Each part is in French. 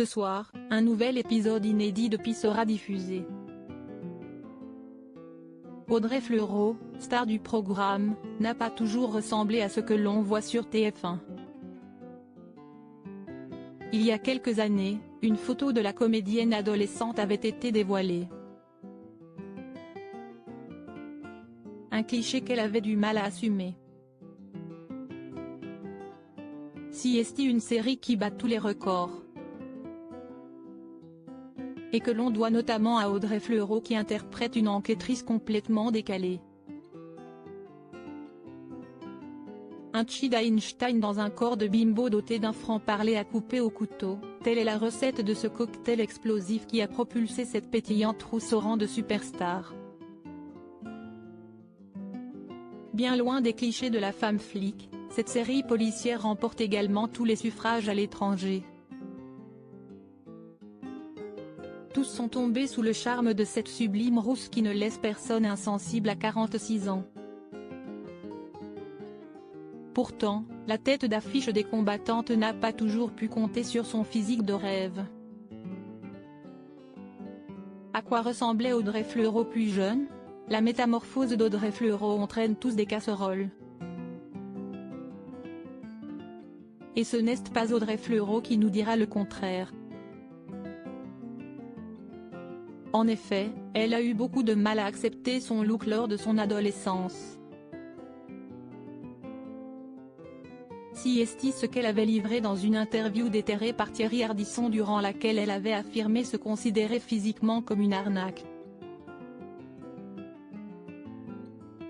Ce soir, un nouvel épisode inédit de Pi sera diffusé. Audrey Fleurot, star du programme, n'a pas toujours ressemblé à ce que l'on voit sur TF1. Il y a quelques années, une photo de la comédienne adolescente avait été dévoilée. Un cliché qu'elle avait du mal à assumer. CSI, une série qui bat tous les records. Et que l'on doit notamment à Audrey Fleurot qui interprète une enquêtrice complètement décalée. Un Chida Einstein dans un corps de bimbo doté d'un franc-parler à couper au couteau, telle est la recette de ce cocktail explosif qui a propulsé cette pétillante rousse au rang de superstar. Bien loin des clichés de la femme flic, cette série policière remporte également tous les suffrages à l'étranger. Tous sont tombés sous le charme de cette sublime rousse qui ne laisse personne insensible à 46 ans. Pourtant, la tête d'affiche des combattantes n'a pas toujours pu compter sur son physique de rêve. À quoi ressemblait Audrey Fleurot plus jeune? La métamorphose d'Audrey Fleurot entraîne tous des casseroles. Et ce n'est pas Audrey Fleurot qui nous dira le contraire. En effet, elle a eu beaucoup de mal à accepter son look lors de son adolescence. CSI, ce qu'elle avait livré dans une interview déterrée par Thierry Ardisson durant laquelle elle avait affirmé se considérer physiquement comme une arnaque.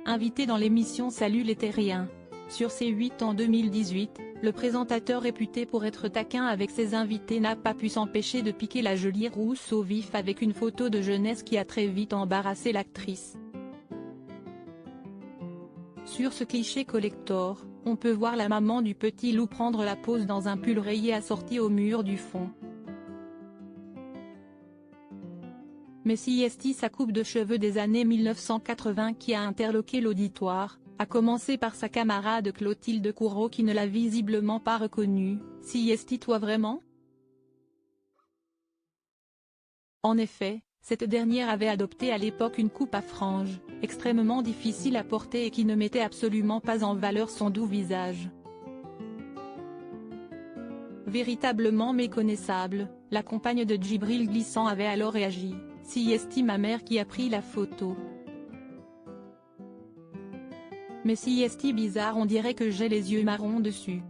Invité dans l'émission Salut les Terriens. Sur C8 en 2018, le présentateur réputé pour être taquin avec ses invités n'a pas pu s'empêcher de piquer la jolie rousse au vif avec une photo de jeunesse qui a très vite embarrassé l'actrice. Sur ce cliché collector, on peut voir la maman du petit loup prendre la pose dans un pull rayé assorti au mur du fond. Mais CSI, sa coupe de cheveux des années 1980 qui a interloqué l'auditoire, à commencer par sa camarade Clotilde Courreau qui ne l'a visiblement pas reconnue. CSI, toi vraiment? En effet, cette dernière avait adopté à l'époque une coupe à franges, extrêmement difficile à porter et qui ne mettait absolument pas en valeur son doux visage. Véritablement méconnaissable, la compagne de Djibril Glissant avait alors réagi. CSI, ma mère qui a pris la photo. Mais CSI bizarre, on dirait que j'ai les yeux marrons dessus.